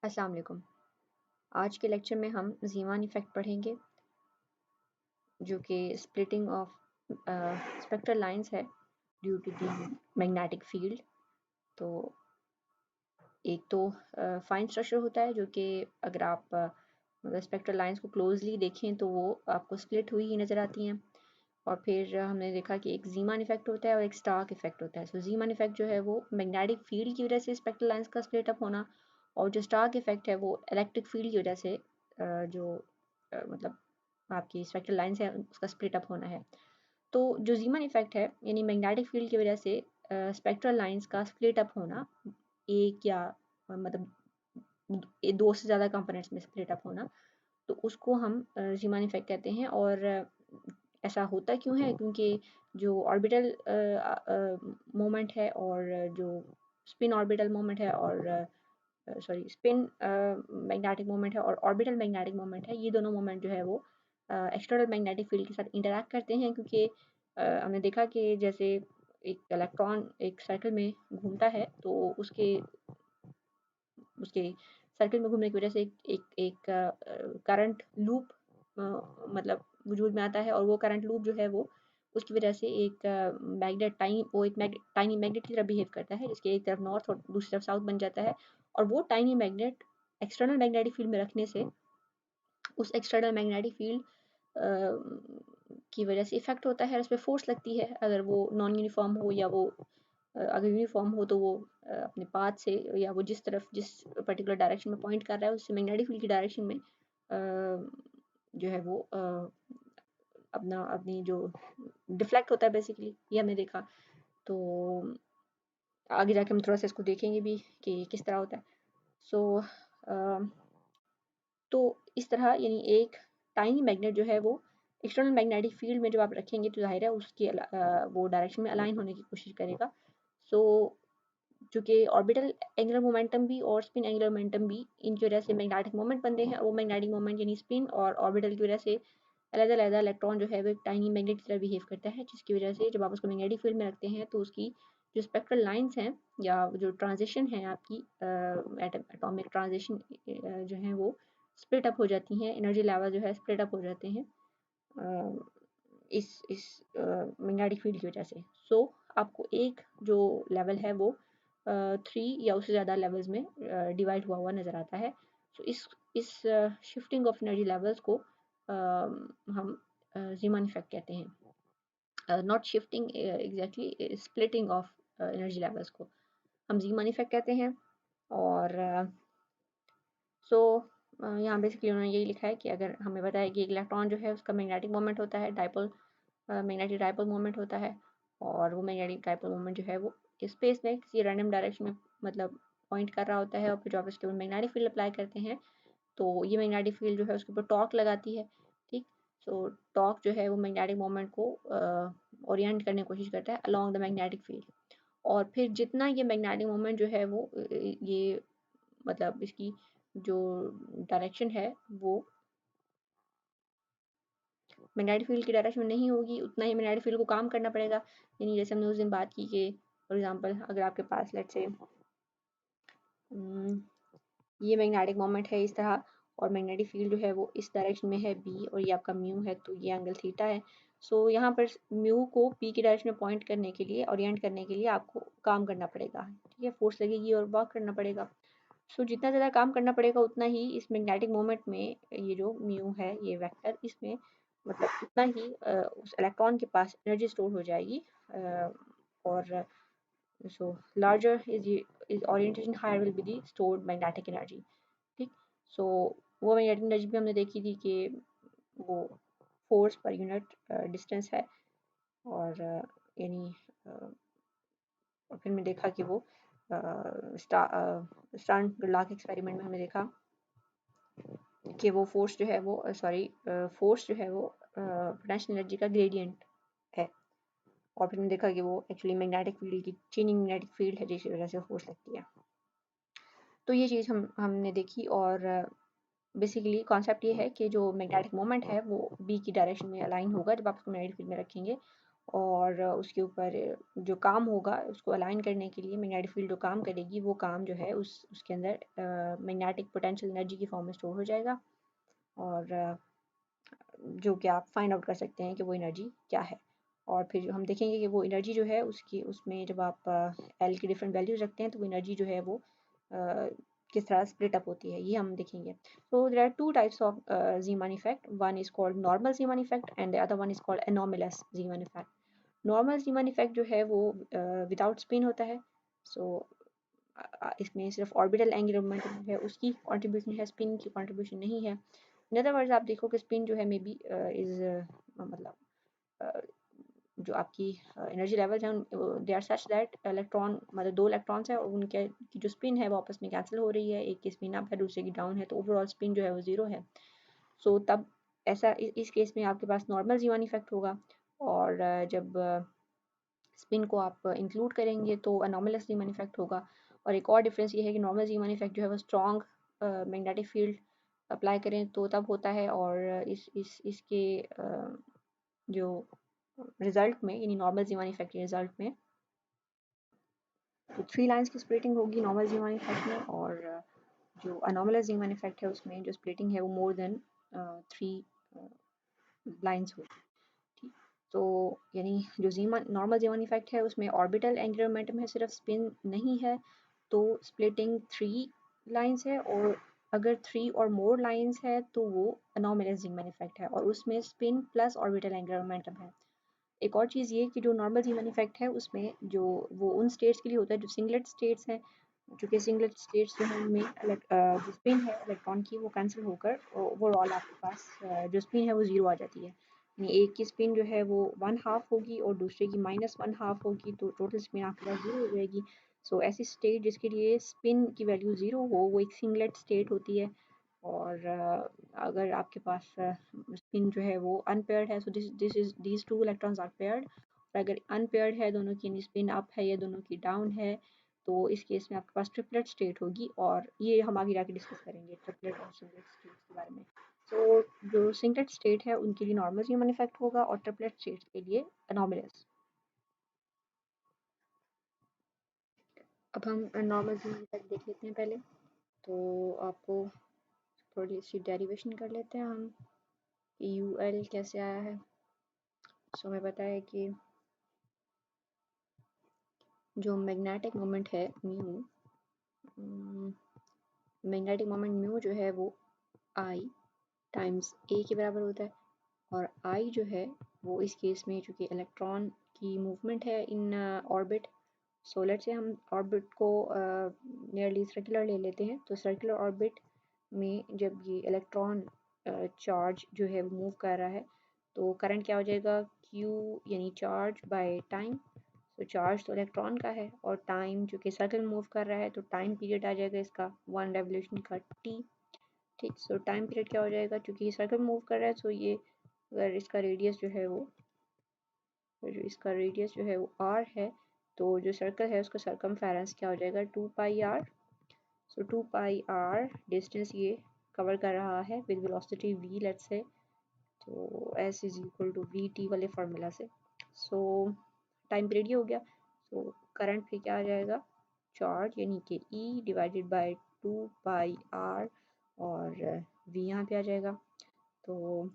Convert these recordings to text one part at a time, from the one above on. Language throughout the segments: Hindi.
अस्सलाम वालेकुम। आज के लेक्चर में हम ज़ीमान इफ़ेक्ट पढ़ेंगे जो कि स्प्लिटिंग ऑफ स्पेक्ट्रल लाइंस है due to the magnetic field. तो एक तो फाइन स्ट्रक्चर होता है जो कि अगर आप मतलब स्पेक्ट्रल लाइंस को क्लोजली देखें तो वो आपको स्प्लिट हुई ही नज़र आती हैं। और फिर हमने देखा कि एक ज़ीमान इफ़ेक्ट होता है और एक स्टार्क इफ़ेक्ट होता है। सो ज़ीमान इफ़ेक्ट जो है वो मैग्नेटिक फील्ड की वजह से स्पेक्ट्रल लाइंस का स्प्लिट अप होना, और जो स्टार्क इफ़ेक्ट है वो इलेक्ट्रिक फील्ड की वजह से जो मतलब आपकी स्पेक्ट्रल लाइंस है उसका स्प्लिट अप होना है। तो जो ज़ीमन इफ़ेक्ट है यानी मैग्नेटिक फील्ड की वजह से स्पेक्ट्रल लाइंस का स्प्लिट अप होना, एक या मतलब दो से ज़्यादा कंपोनेंट्स में स्प्लिट अप होना, तो उसको हम ज़ीमन इफ़ेक्ट कहते हैं। और ऐसा होता क्यों है? क्योंकि जो ऑर्बिटल मोमेंट है और जो स्पिन ऑर्बिटल मोमेंट है और सॉरी स्पिन मैग्नेटिक मोमेंट है और ऑर्बिटल मैग्नेटिक मोमेंट है, ये दोनों मोमेंट जो है वो एक्सटर्नल मैग्नेटिक फील्ड के साथ इंटरैक्ट करते हैं। क्योंकि हमने देखा कि जैसे एक इलेक्ट्रॉन एक सर्कल में घूमता है तो उसके उसके सर्कल में घूमने की वजह से एक करंट लूप मतलब वजूद में आता है, और वो करंट लूप जो है वो उसकी वजह से एक मैग्नेट टाइनी मैग्नेट की तरह बिहेव करता है, जिसके एक तरफ नॉर्थ और दूसरी तरफ साउथ बन जाता है। और वो tiny magnet external magnetic field में रखने से उस एक्सटर्नल मैग्नेटिक फील्ड की वजह से इफेक्ट होता है, उस पर फोर्स लगती है। अगर वो नॉन यूनिफॉर्म हो या वो अगर यूनिफॉर्म हो तो वो अपने पाथ से या वो जिस पर्टिकुलर डायरेक्शन में पॉइंट कर रहा है उससे मैग्नेटिक फील्ड की डायरेक्शन में जो है वो अपनी जो डिफ्लेक्ट होता है बेसिकली, ये हमने देखा। तो आगे जाके हम थोड़ा सा इसको देखेंगे भी कि किस तरह होता है। सो तो इस तरह यानी एक टाइनी मैग्नेट जो है वो एक्सटर्नल मैग्नेटिक फील्ड में जब आप रखेंगे तो ज़ाहिर है उसकी वो डायरेक्शन में अलाइन होने की कोशिश करेगा। सो चूँकि ऑर्बिटल एंगुलर मोमेंटम भी और स्पिन एंगुलर मोमेंटम भी इनकी वजह से मैग्नेटिक मोमेंट बनते हैं। वो मैग्नेटिक मोमेंट यानी स्पिन और ऑर्बिटल की वजह से अलग-अलग इलेक्ट्रॉन जो है वो एक टाइनी मैग्नेट की तरह बिहेव करता है, जिसकी वजह से जब आप उसको मैग्नेटिक फील्ड में रखते हैं तो उसकी जो स्पेक्ट्रल लाइंस हैं या जो ट्रांजिशन है आपकी एटॉमिक ट्रांजिशन जो है वो स्प्लिट अप हो जाती हैं, एनर्जी लेवल जो है स्प्लिट अप हो जाते हैं इस मैग्नेटिक फील्ड की वजह से। सो आपको एक जो लेवल है वो 3 या उससे ज़्यादा लेवल्स में डिवाइड हुआ हुआ नज़र आता है। सो इस शिफ्टिंग ऑफ एनर्जी लेवल्स को हम ज़ीमन इफ़ेक्ट कहते हैं। Not shifting exactly splitting of energy levels को हम ज़ीमन इफ़ेक्ट कहते हैं। और सो यहाँ बेसिकली उन्होंने यही लिखा है कि अगर हमें बताया कि एक इलेक्ट्रॉन जो है उसका मैग्नेटिक मोमेंट होता है डाइपोल मैग्नेटिक डाइपोल मोमेंट होता है, और वो मैग्नेटिक डाइपोल मोमेंट जो है वो स्पेस में किसी रैंडम डायरेक्शन में मतलब पॉइंट कर रहा होता है, और फिर जब आप इसके ऊपर मैग्नेटिक फील्ड अप्लाई करते हैं तो ये मैग्नेटिक फील्ड जो है उसके ऊपर टॉर्क लगाती है। ठीक, सो टॉर्क जो है वो मैग्नेटिक मोमेंट को ओरिएंट करने की कोशिश करता है अलोंग द मैग्नेटिक फील्ड। और फिर जितना ये मैग्नेटिक मोमेंट जो है वो ये मतलब इसकी जो डायरेक्शन है वो मैग्नेटिक फील्ड की डायरेक्शन में नहीं होगी, उतना ही मैग्नेटिक फील्ड को काम करना पड़ेगा। यानी जैसे हमने उस दिन बात की कि फॉर एग्जांपल अगर आपके पास लेट्स से ये मैग्नेटिक मोमेंट है इस तरह, और मैग्नेटिक फील्ड जो है वो इस डायरेक्शन में है बी, और ये आपका म्यू है तो ये एंगल थीटा है। सो यहाँ पर म्यू को पी की डायरेक्शन में पॉइंट करने के लिए ओरिएंट करने के लिए आपको काम करना पड़ेगा, ठीक है, फोर्स लगेगी और वर्क करना पड़ेगा। सो जितना ज़्यादा काम करना पड़ेगा उतना ही इस मैग्नेटिक मोमेंट में ये जो म्यू है ये वेक्टर इसमें मतलब उतना ही उस इलेक्ट्रॉन के पास एनर्जी स्टोर हो जाएगी। और so larger is orientation higher will be the stored magnetic energy. ठीक, सो वो मैग्नेटिक एनर्जी भी हमने देखी थी कि वो फोर्स पर यूनिट डिस्टेंस है। और यानी और फिर मैं देखा कि वो स्टार्न लाख एक्सपेरिमेंट में हमने देखा कि वो फोर्स जो है वो फोर्स जो है वो पोटेंशियल एनर्जी का ग्रेडियंट है। और फिर मैंने देखा कि वो एक्चुअली मैग्नेटिक फील्ड की चेंजिंग मैग्नेटिक फील्ड है जिसकी वजह से फोर्स लगती है। तो ये चीज़ हमने देखी। और बेसिकली कॉन्सेप्ट ये है कि जो मैग्नेटिक मोमेंट है वो बी की डायरेक्शन में अलाइन होगा जब आप उसको मैग्नेटिक फील्ड में रखेंगे, और उसके ऊपर जो काम होगा उसको अलाइन करने के लिए मैग्नेटिक फील्ड जो काम करेगी वो काम जो है उसके अंदर मैग्नेटिक पोटेंशियल एनर्जी की फॉर्म में स्टोर हो जाएगा, और जो कि आप फाइंड आउट कर सकते हैं कि वो एनर्जी क्या है। और फिर हम देखेंगे कि वो एनर्जी जो है उसकी उसमें जब आप एल की डिफरेंट वैल्यूज रखते हैं तो वो एनर्जी जो है वो किस तरह स्प्लिट अप होती है, ये हम देखेंगे। So there are two types of Zeeman effect. One is called normal Zeeman effect and the other one is called anomalous Zeeman effect. Normal Zeeman effect जो है वो विदाउट स्पिन होता है। सो इसमें सिर्फ ऑर्बिटल एंगुलर मोमेंटम है, उसकी कंट्रीब्यूशन है, स्पिन की कंट्रीब्यूशन नहीं है। इन अदर वर्ड्स आप देखो कि स्पिन जो है मे बी इज मतलब जो आपकी एनर्जी लेवल है they are such that electron मतलब दो इलेक्ट्रॉन्स है और उनके की जो स्पिन है वो आपस में कैंसिल हो रही है, एक की स्पिन अप है दूसरे की डाउन है, तो ओवरऑल स्पिन जो है वो ज़ीरो है। सो तब ऐसा इस केस में आपके पास नॉर्मल जीवन इफेक्ट होगा, और जब स्पिन को आप इंक्लूड करेंगे तो अनोमलस जीवन इफेक्ट होगा। और एक और डिफरेंस ये है कि नॉर्मल जीवन इफेक्ट जो है वो स्ट्रॉन्ग मैग्नेटिक फील्ड अप्लाई करें तो तब होता है, और इसके जो रिजल्ट में यानी नॉर्मल जीवन इफेक्ट के रिजल्ट में तो 3 लाइंस की स्प्लिटिंग होगी नॉर्मल जीवन इफेक्ट में, और जो अनोमलस जीवन इफेक्ट है उसमें जो स्प्लिटिंग है वो मोर देन 3 लाइंस होगी। ठीक, तो यानी जो जीवन नॉर्मल जीवन इफेक्ट है उसमें ऑर्बिटल एंगुलर मोमेंटम है, सिर्फ स्पिन नहीं है, तो स्प्लिटिंग 3 लाइंस है, और अगर 3 और मोर लाइंस है तो वो अनोमलस जीवन इफेक्ट है और उसमें spin plus orbital angular momentum है। एक और चीज़ ये कि जो नॉर्मल ह्यूमन इफेक्ट है उसमें जो वो उन स्टेट्स के लिए होता है जो सिंगलेट स्टेट्स हैं, चूँकि सिंगलेट स्टेट्स जो हैं उनमें जो स्पिन है इलेक्ट्रॉन की वो कैंसिल होकर ओवरऑल आपके पास जो स्पिन है वो ज़ीरो आ जाती है। यानी एक की स्पिन जो है वो 1/2 होगी और दूसरे की -1/2 होगी, तो टोटल स्पिन आपके पास ज़ीरो हो जाएगी। सो ऐसी स्टेट जिसके लिए स्पिन की वैल्यू ज़ीरो हो वो एक सिंगलेट स्टेट होती है। और अगर आपके पास स्पिन जो है वो अनपेयर्ड है, so this is these two electrons are paired, और अगर अनपेयर्ड है दोनों की यानी स्पिन अप है या दोनों की डाउन है, तो इस केस में आपके पास ट्रिपलेट स्टेट होगी, और ये हम आगे जाके डिस्कस करेंगे ट्रिपलेट और सिंगलेट स्टेट्स के बारे में। तो जो सिंगलेट स्टेट है उनके लिए नॉर्मल ह्यूमन इफेक्ट होगा और ट्रिपलेट स्टेट्स के लिए अनोमलस। अब हम नॉर्मल ह्यूमन इफेक्ट देख लेते हैं पहले, तो आपको थोड़ी सी डेरिवेशन कर लेते हैं हम कि यू एल कैसे आया है। सो हमें पता है कि जो मैग्नेटिक मोमेंट है म्यू, मैग्नेटिक मोमेंट म्यू जो है वो आई टाइम्स ए के बराबर होता है, और आई जो है वो इस केस में चूँकि इलेक्ट्रॉन की मूवमेंट है in orbit, so let's say हम ऑर्बिट को नियरली सर्कुलर ले लेते हैं, तो सर्कुलर ऑर्बिट में जब ये इलेक्ट्रॉन चार्ज जो है वो मूव कर रहा है तो करंट क्या हो जाएगा, क्यू यानी चार्ज बाय टाइम। तो चार्ज तो इलेक्ट्रॉन का है और टाइम जो कि सर्कल मूव कर रहा है तो टाइम पीरियड आ जाएगा इसका 1 रेवोल्यूशन का टी। ठीक, सो टाइम पीरियड क्या हो जाएगा, क्योंकि ये सर्कल मूव कर रहा है, सो ये अगर इसका रेडियस जो है वो आर है, तो जो सर्कल है उसका सरकमफेरेंस क्या हो जाएगा 2πr। सो 2πr डिस्टेंस ये कवर कर रहा है with velocity v let's say, तो s is equal to v t वाले फार्मूला से। सो टाइम पीरियड ये हो गया। सो करंट फिर क्या आ जाएगा, चार्ज यानी कि ई डिवाइडेड बाय 2πr, और v यहाँ पे आ जाएगा, तो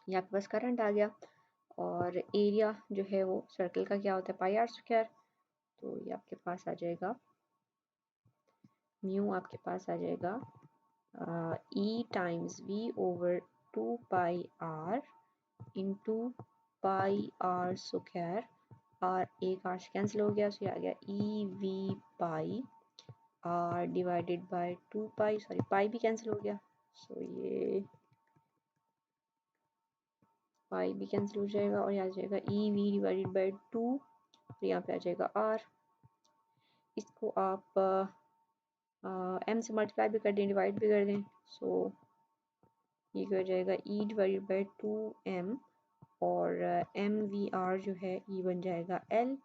ये आपके पास करंट आ गया। और एरिया जो है वो सर्कल का क्या होता है πr², तो ये आपके पास आ जाएगा म्यू आपके पास आ जाएगा e times v over 2πr into πr², r एक आर से कैंसिल हो गया, सो ये आ गया e v pi r divided by 2π, sorry pi भी कैंसिल हो गया, सो ये पाई भी कैंसिल हो जाएगा और यहाँ आ जाएगा ई वी डिवाइडेड बाय 2, तो यहाँ पे आ जाएगा आर। इसको आप एम से मल्टीप्लाई भी कर दें डिवाइड भी कर दें, सो ये क्या हो जाएगा ई डिवाइडेड बाय 2m, और एम वी आर जो है ये बन जाएगा एल।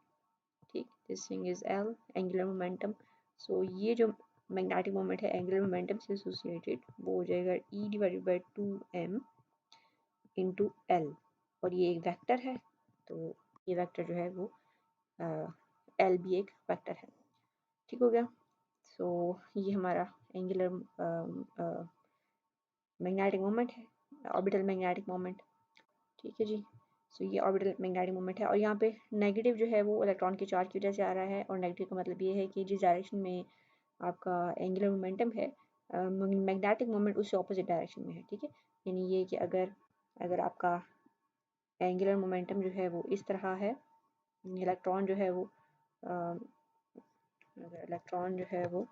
ठीक, this thing is L angular momentum. So ये जो मैग्नेटिक मोमेंट है एंगुलर मोमेंटम से एसोसिएटेड वो हो जाएगा e divided by 2m into L, और ये एक वेक्टर है, तो ये वेक्टर जो है वो एल भी एक वेक्टर है। ठीक हो गया। सो ये हमारा एंगुलर मैग्नेटिक मोमेंट है, ऑर्बिटल मैग्नेटिक मोमेंट। ठीक है जी। सो ये ऑर्बिटल मैग्नेटिक मोमेंट है और यहाँ पे नेगेटिव जो है वो इलेक्ट्रॉन के चार्ज की वजह से आ रहा है, और नेगेटिव का मतलब ये है कि जिस डायरेक्शन में आपका एंगुलर मोमेंटम है, मैग्नेटिक मोमेंट उससे ऑपोजिट डायरेक्शन में है। ठीक है, यानी ये कि अगर अगर आपका एंगुलर मोमेंटम जो है वो इस तरह है, इलेक्ट्रॉन जो है वो अगर इलेक्ट्रॉन जो है वो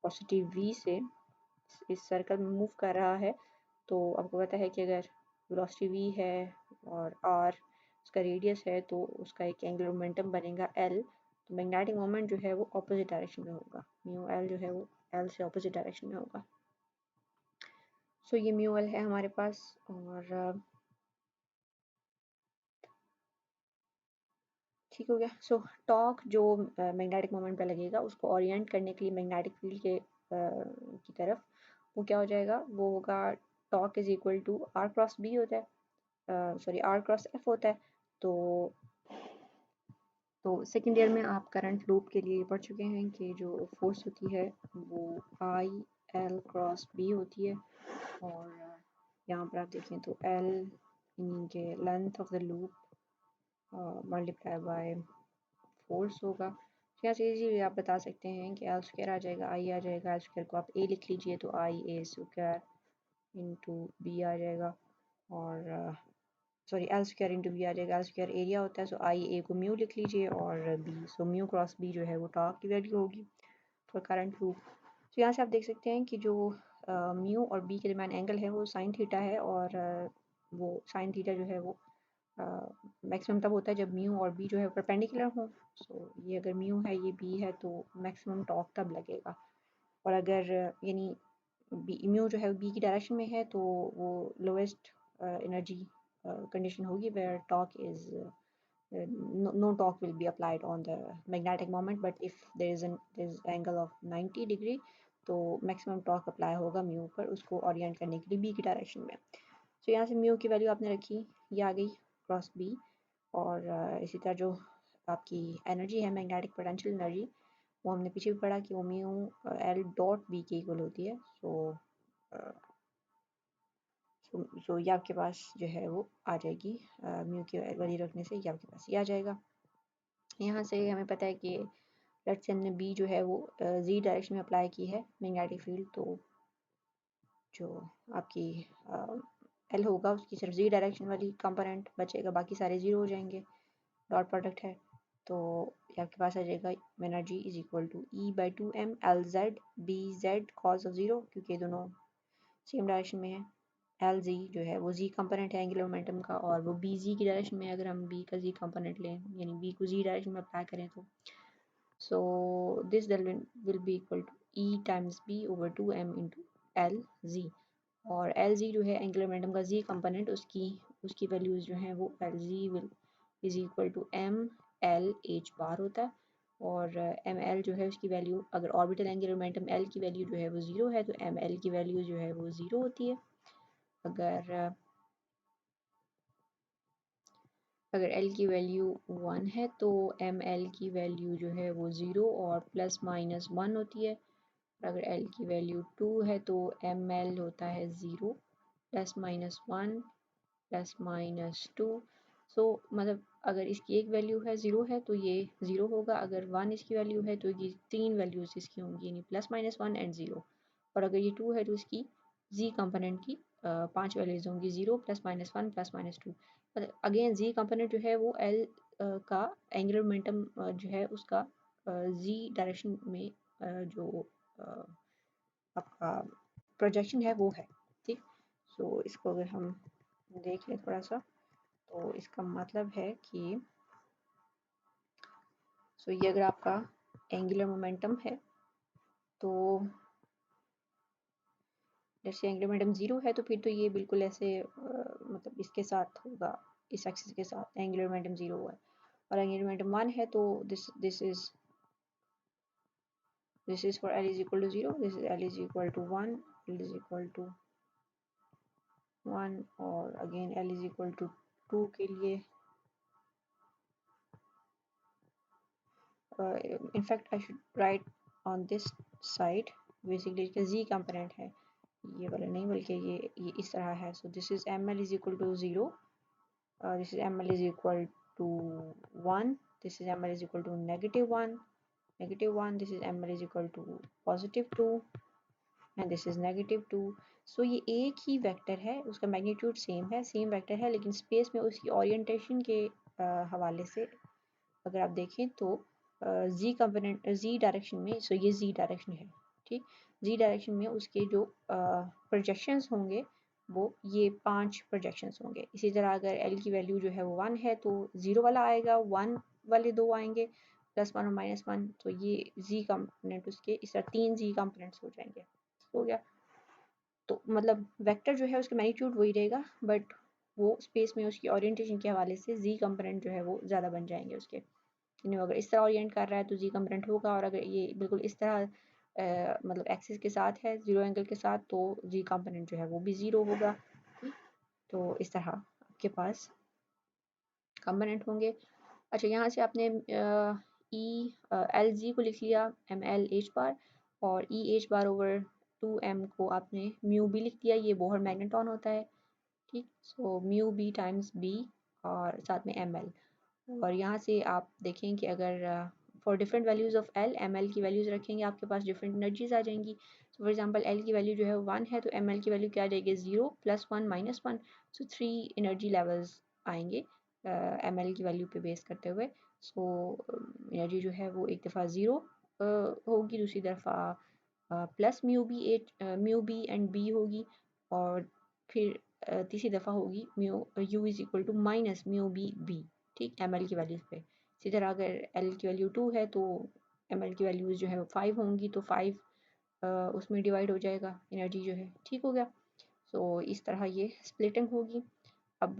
पॉजिटिव v से इस सर्कल में मूव कर रहा है, तो आपको पता है कि अगर वेलोसिटी v है और r उसका रेडियस है, तो उसका एक एंगुलर मोमेंटम बनेगा l। तो मैग्नेटिक मोमेंट जो है वो ऑपोजिट डायरेक्शन में होगा, म्यू l जो है वो l से ऑपोजिट डायरेक्शन में होगा। सो ये म्यू l है हमारे पास। और ठीक हो गया। सो टॉर्क जो मैग्नेटिक मोमेंट पे लगेगा उसको ओरिएंट करने के लिए मैग्नेटिक फील्ड के की तरफ, वो क्या हो जाएगा, वो होगा torque is equal to r cross B होता है, सॉरी आर क्रॉस एफ होता है। तो सेकेंड ईयर में आप करंट लूप के लिए पढ़ चुके हैं कि जो फोर्स होती है वो आई एल क्रॉस बी होती है, और यहाँ पर आप देखें तो एल के length of the loop multiply by force होगा। तो यहाँ से इजीली आप बता सकते हैं कि एल स्क्वायर आ जाएगा, आई आ जाएगा, एल स्क्वायर को आप ए लिख लीजिए तो I a square into b आ जाएगा, और sorry L square into b आ जाएगा। एल स्क्वायर एरिया होता है, सो आई ए को म्यू लिख लीजिए, और B so mu cross B जो है वो टॉर्क की वैल्यू होगी फॉर करंट लूप। तो यहाँ से आप देख सकते हैं कि जो म्यू और बी के दरमियान एंगल है वो साइन थीटा है, और वो साइन थीटा जो है वो मैक्सिमम तब होता है जब म्यू और बी जो है परपेंडिकुलर हो। सो ये अगर म्यू है ये बी है तो मैक्सिमम टॉर्क तब लगेगा, और अगर यानी बी म्यू जो है बी की डायरेक्शन में है तो वो लोएस्ट एनर्जी कंडीशन होगी where torque is no torque will be applied on the magnetic moment, but if there is angle of 90 degree तो मैक्सिमम टॉर्क अप्लाई होगा म्यू पर, उसको ओरिएंट करने के लिए बी की डायरेक्शन में। तो यहाँ से म्यू की वैल्यू आपने रखी, ये आ गई क्रॉस बी। और इसी तरह जो आपकी एनर्जी है मैग्नेटिक पोटेंशियल एनर्जी, वो हमने पीछे भी पढ़ा कि वो म्यू एल डॉट बी के इक्वल होती है। सो ये आपके पास जो है वो आ जाएगी, म्यू की वैल्यू रखने से ये आपके पास ये आ जाएगा। यहाँ से हमें पता है कि लेट्स से हमने बी जो है वो जी डायरेक्शन में अप्लाई की है मैग्नेटिक फील्ड, तो जो आपकी एल होगा उसकी सिर्फ जी डायरेक्शन वाली कंपोनेंट बचेगा, बाकी सारे ज़ीरो हो जाएंगे, डॉट प्रोडक्ट है। तो ये आपके पास आ जाएगा energy is equal to e by two m L z B z cause of zero, क्योंकि ये दोनों सेम डायरेक्शन में है। एल जी जो है वो जी कंपोनेंट है एंगुलर मोमेंटम का, और वो बी जी की डायरेक्शन में, अगर हम बी का जी कंपोनेंट लें यानी बी को जी डायरेक्शन में अप्लाई करें तो so this delta will be equal to E times B over 2m into LZ, और LZ जो है एंगुलर मोमेंटम का Z कंपोनेंट, उसकी उसकी वैल्यूज जो हैं वो LZ will is equal to m l h बार होता है, और एम एल जो है उसकी वैल्यू, अगर ऑर्बिटल एंगुलर मोमेंटम एल की वैल्यू जो है वो ज़ीरो है तो एम एल की वैल्यू जो है वो ज़ीरो होती है। अगर अगर L की वैल्यू 1 है तो एम एल की वैल्यू जो है वो ज़ीरो और प्लस माइनस 1 होती है। अगर L की वैल्यू 2 है तो एम एल होता है zero plus minus 1 plus minus 2। सो मतलब अगर इसकी एक वैल्यू है ज़ीरो है तो ये ज़ीरो होगा, अगर 1 इसकी वैल्यू है तो ये तीन वैल्यूज़ इसकी होंगी, यानी प्लस माइनस 1 एंड ज़ीरो। और अगर ये 2 है तो इसकी जी कंपोनेंट की पांच वैल्यूज़ होंगी, zero plus minus 1 plus minus 2। Again z component जो है वो एल का एंगुलर मोमेंटम जो है उसका जी डायरेक्शन में जो आपका प्रोजेक्शन है वो है। ठीक, सो इसको अगर हम देख लें थोड़ा सा, तो इसका मतलब है कि सो ये अगर आपका एंगुलर मोमेंटम है तो जैसे एंगुलर मोमेंटम ज़ीरो है तो फिर तो ये बिल्कुल ऐसे मतलब इसके साथ होगा, इस एक्सिस के साथ एंगुलर मोमेंटम ज़ीरो हुआ है। और एंगुलर मोमेंटम 1 है तो this is for L is equal to 0, this is L is equal to 1, L is equal to 1 और again L is equal to 2 के लिए in fact I should write on this side basically इसका z component है, ये वाला नहीं बल्कि ये इस तरह है. So this is ml is equal to 0, this is ml is equal to 1, this is ml is equal to negative 1, this is ml is equal to positive 2 and this is negative 2. So ये एक ही वेक्टर है, उसका मैग्नीट्यूड सेम है, सेम वेक्टर है, लेकिन स्पेस में उसकी ओरिएंटेशन के हवाले से अगर आप देखें तो z कंपोनेंट z डायरेक्शन में, सो ये z डायरेक्शन है, ठीक. z डायरेक्शन में उसके जो प्रोजेक्शंस होंगे वो ये 5 प्रोजेक्शंस होंगे. इसी तरह अगर l की वैल्यू जो है वो 1 है तो 0 वाला आएगा, 1 वाले 2 आएंगे, +1 और -1, तो ये z कंपोनेंट उसके इस तरह 3 z कंपोनेंट्स हो जाएंगे. हो गया. तो मतलब वेक्टर जो है उसका मैग्नीट्यूड वही रहेगा, बट वो स्पेस में उसकी ओरिएंटेशन के हवाले से z कंपोनेंट जो है वो ज़्यादा बन जाएंगे उसके. अगर इस तरह ओरिएंट कर रहा है तो z कंपोनेंट होगा, और अगर ये बिल्कुल इस तरह मतलब एक्सिस के साथ है, 0 एंगल के साथ, तो z कंपोनेंट जो है वो भी 0 होगा. तो इस तरह आपके पास कंपोनेंट होंगे. अच्छा, यहाँ से आपने ई एल जी को लिख लिया एम एल एच बार, और ई एच बार ओवर 2m को आपने म्यू बी लिख दिया. ये बोहर मैग्नेटॉन होता है, ठीक. So mu B times B और साथ में एम एल. और यहाँ से आप देखें कि अगर for different values of L, m L की वैल्यूज़ रखेंगे, आपके पास डिफरेंट एनर्जीज आ जाएंगी. सो फॉर एग्जांपल एल की वैल्यू जो है 1 है, तो एम एल की वैल्यू क्या आ जाएगी, 0 +1 -1. सो 3 एनर्जी लेवल्स आएंगे एम एल की वैल्यू पे बेस करते हुए. सो एनर्जी जो है वो एक दफ़ा 0 होगी, दूसरी दफ़ा plus mu B and B होगी, और फिर तीसरी दफ़ा होगी mu u is equal to minus mu B B, ठीक, एम एल की वैल्यूज़ पे. इसी तरह अगर एल की वैल्यू 2 है तो एम एल की वैल्यूज़ जो है वो 5 होंगी, तो 5 उसमें डिवाइड हो जाएगा एनर्जी जो है, ठीक हो गया. सो इस तरह ये स्प्लिटिंग होगी. अब